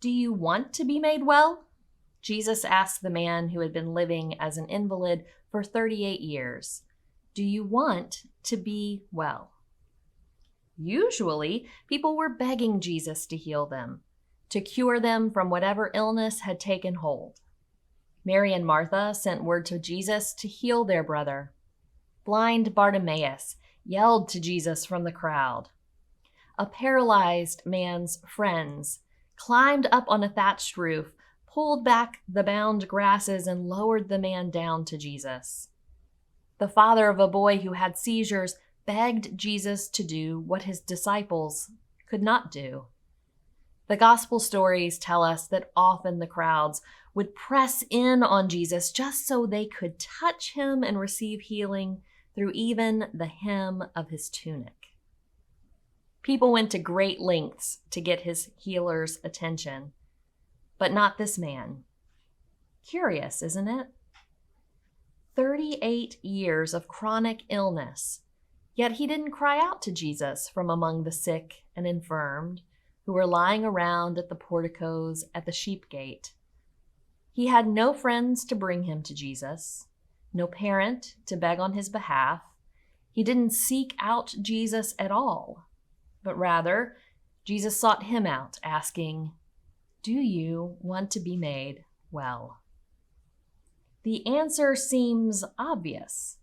"Do you want to be made well?" Jesus asked the man who had been living as an invalid for 38 years, "Do you want to be well?" Usually, people were begging Jesus to heal them, to cure them from whatever illness had taken hold. Mary and Martha sent word to Jesus to heal their brother. Blind Bartimaeus yelled to Jesus from the crowd. A paralyzed man's friends climbed up on a thatched roof, pulled back the bound grasses, and lowered the man down to Jesus. The father of a boy who had seizures begged Jesus to do what his disciples could not do. The gospel stories tell us that often the crowds would press in on Jesus just so they could touch him and receive healing through even the hem of his tunic. People went to great lengths to get his healer's attention, but not this man. Curious, isn't it? 38 years of chronic illness, yet he didn't cry out to Jesus from among the sick and infirmed who were lying around at the porticoes at the sheep gate. He had no friends to bring him to Jesus, no parent to beg on his behalf. He didn't seek out Jesus at all, but rather, Jesus sought him out, asking, "Do you want to be made well?" The answer seems obvious.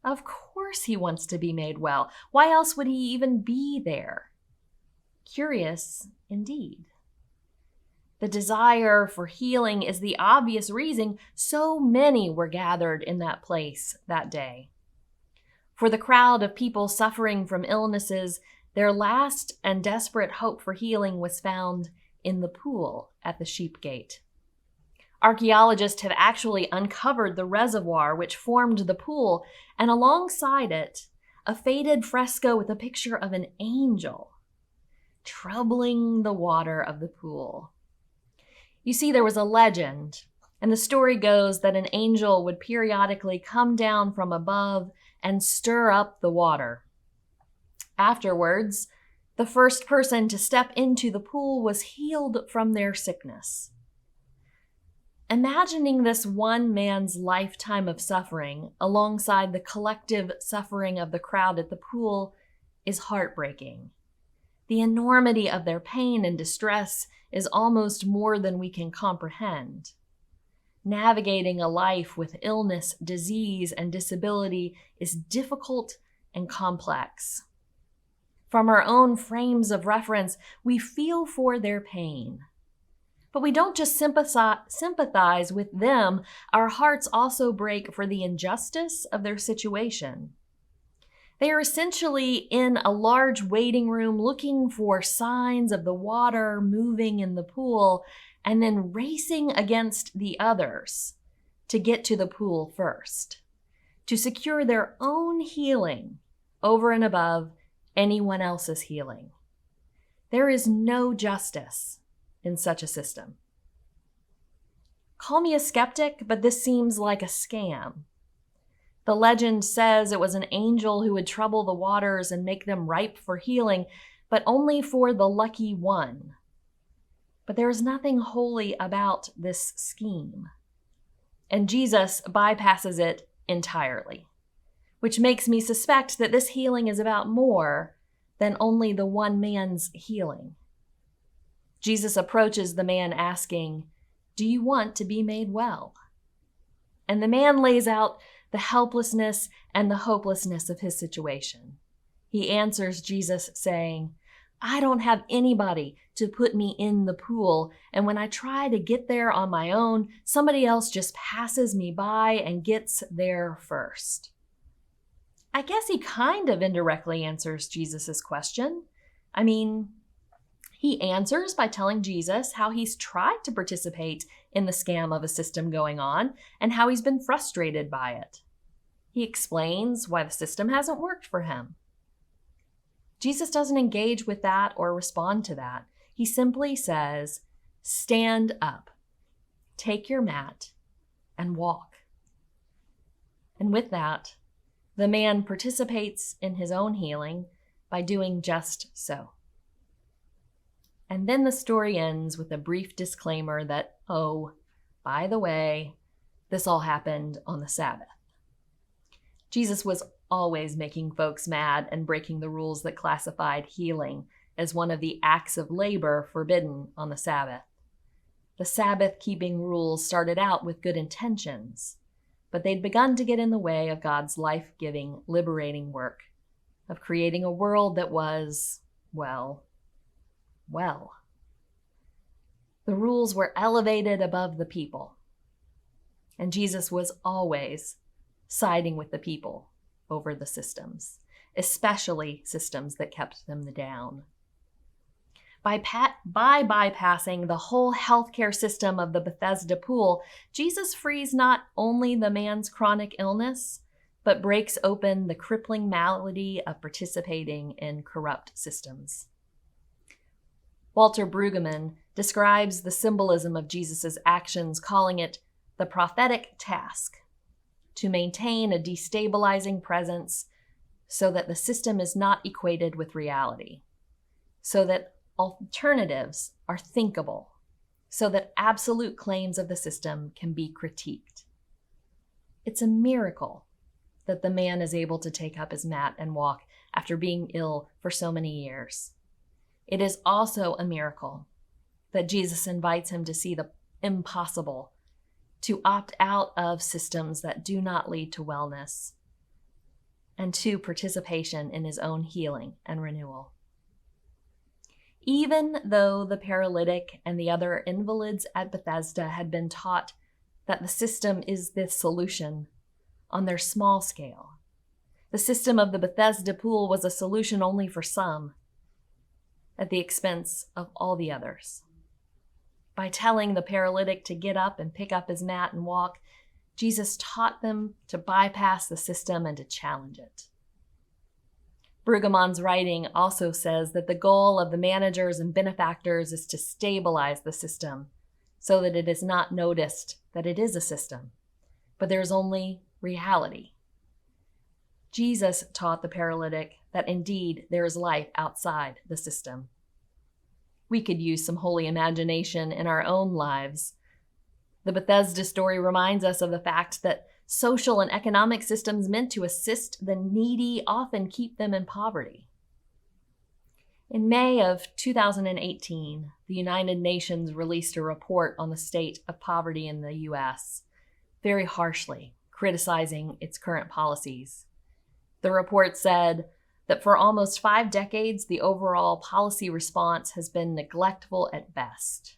Of course he wants to be made well. Why else would he even be there? Curious indeed. The desire for healing is the obvious reason so many were gathered in that place that day. For the crowd of people suffering from illnesses, their last and desperate hope for healing was found in the pool at the sheep gate. Archaeologists have actually uncovered the reservoir which formed the pool, and alongside it, a faded fresco with a picture of an angel troubling the water of the pool. You see, there was a legend, and the story goes that an angel would periodically come down from above and stir up the water. Afterwards, the first person to step into the pool was healed from their sickness. Imagining this one man's lifetime of suffering alongside the collective suffering of the crowd at the pool is heartbreaking. The enormity of their pain and distress is almost more than we can comprehend. Navigating a life with illness, disease, and disability is difficult and complex. From our own frames of reference, we feel for their pain. But we don't just sympathize with them, our hearts also break for the injustice of their situation. They are essentially in a large waiting room looking for signs of the water moving in the pool and then racing against the others to get to the pool first, to secure their own healing over and above anyone else's healing. There is no justice in such a system. Call me a skeptic, but this seems like a scam. The legend says it was an angel who would trouble the waters and make them ripe for healing, but only for the lucky one. But there is nothing holy about this scheme. And Jesus bypasses it entirely, which makes me suspect that this healing is about more than only the one man's healing. Jesus approaches the man asking, "Do you want to be made well?" And the man lays out the helplessness and the hopelessness of his situation. He answers Jesus saying, "I don't have anybody to put me in the pool, and when I try to get there on my own, somebody else just passes me by and gets there first." I guess he kind of indirectly answers Jesus' question. He answers by telling Jesus how he's tried to participate in the scam of a system going on and how he's been frustrated by it. He explains why the system hasn't worked for him. Jesus doesn't engage with that or respond to that. He simply says, "Stand up, take your mat, and walk." And with that, the man participates in his own healing by doing just so. And then the story ends with a brief disclaimer that, oh, by the way, this all happened on the Sabbath. Jesus was always making folks mad and breaking the rules that classified healing as one of the acts of labor forbidden on the Sabbath. The Sabbath-keeping rules started out with good intentions, but they'd begun to get in the way of God's life-giving, liberating work of creating a world that was, well. The rules were elevated above the people, and Jesus was always siding with the people over the systems, especially systems that kept them down. By bypassing the whole healthcare system of the Bethesda pool, Jesus frees not only the man's chronic illness, but breaks open the crippling malady of participating in corrupt systems. Walter Brueggemann describes the symbolism of Jesus' actions, calling it the prophetic task to maintain a destabilizing presence so that the system is not equated with reality, so that alternatives are thinkable, so that absolute claims of the system can be critiqued. It's a miracle that the man is able to take up his mat and walk after being ill for so many years. It is also a miracle that Jesus invites him to see the impossible, to opt out of systems that do not lead to wellness, and to participation in his own healing and renewal. Even though the paralytic and the other invalids at Bethesda had been taught that the system is the solution on their small scale, the system of the Bethesda pool was a solution only for some, at the expense of all the others. By telling the paralytic to get up and pick up his mat and walk, Jesus taught them to bypass the system and to challenge it. Brueggemann's writing also says that the goal of the managers and benefactors is to stabilize the system so that it is not noticed that it is a system, but there is only reality. Jesus taught the paralytic that indeed there is life outside the system. We could use some holy imagination in our own lives. The Bethesda story reminds us of the fact that social and economic systems meant to assist the needy often keep them in poverty. In May of 2018, the United Nations released a report on the state of poverty in the U.S., very harshly criticizing its current policies. The report said that for almost 5 decades, the overall policy response has been neglectful at best.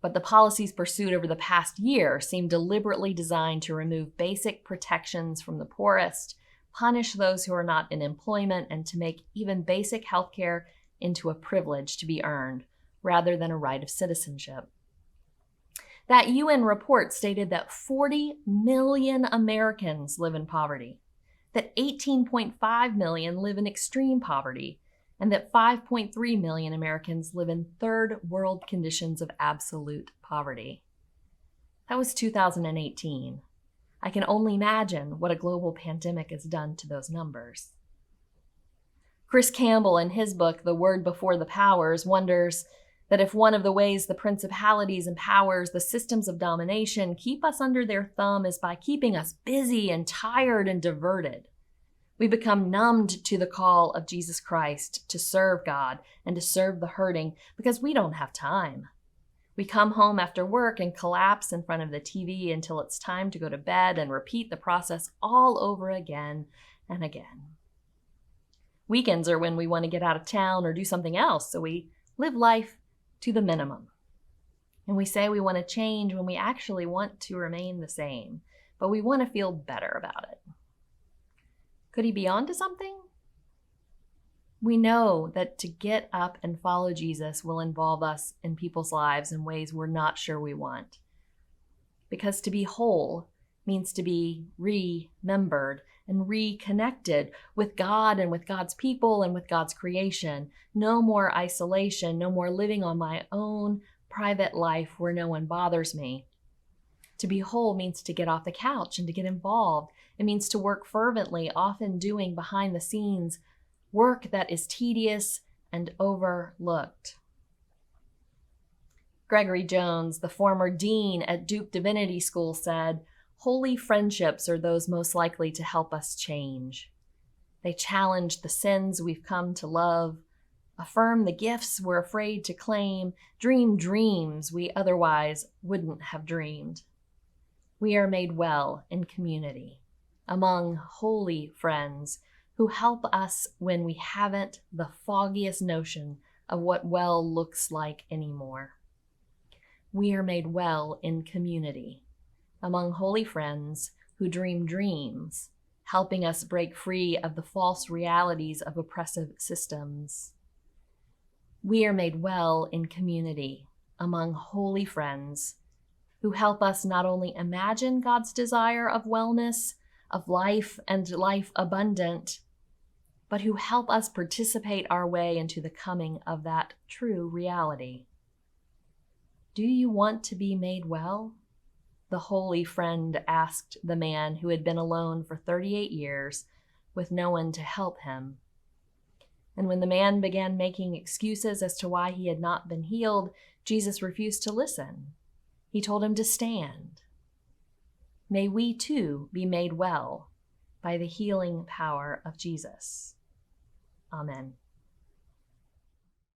But the policies pursued over the past year seem deliberately designed to remove basic protections from the poorest, punish those who are not in employment, and to make even basic health care into a privilege to be earned, rather than a right of citizenship. That UN report stated that 40 million Americans live in poverty, that 18.5 million live in extreme poverty, and that 5.3 million Americans live in third world conditions of absolute poverty. That was 2018. I can only imagine what a global pandemic has done to those numbers. Chris Campbell, in his book, The Word Before the Powers, wonders that if one of the ways the principalities and powers, the systems of domination, keep us under their thumb is by keeping us busy and tired and diverted. We become numbed to the call of Jesus Christ to serve God and to serve the hurting because we don't have time. We come home after work and collapse in front of the TV until it's time to go to bed and repeat the process all over again and again. Weekends are when we want to get out of town or do something else, so we live life to the minimum. And we say we want to change when we actually want to remain the same, but we want to feel better about it. Could he be onto something? We know that to get up and follow Jesus will involve us in people's lives in ways we're not sure we want. Because to be whole means to be remembered and reconnected with God and with God's people and with God's creation. No more isolation, no more living on my own private life where no one bothers me. To be whole means to get off the couch and to get involved. It means to work fervently, often doing behind the scenes work that is tedious and overlooked. Gregory Jones, the former dean at Duke Divinity School, said, "Holy friendships are those most likely to help us change. They challenge the sins we've come to love, affirm the gifts we're afraid to claim, dream dreams we otherwise wouldn't have dreamed. We are made well in community, among holy friends who help us when we haven't the foggiest notion of what well looks like anymore. We are made well in community, among holy friends who dream dreams, helping us break free of the false realities of oppressive systems. We are made well in community, among holy friends who help us not only imagine God's desire of wellness, of life and life abundant, but who help us participate our way into the coming of that true reality. Do you want to be made well? The holy friend asked the man who had been alone for 38 years with no one to help him. And when the man began making excuses as to why he had not been healed, Jesus refused to listen. He told him to stand. May we too be made well by the healing power of Jesus. Amen.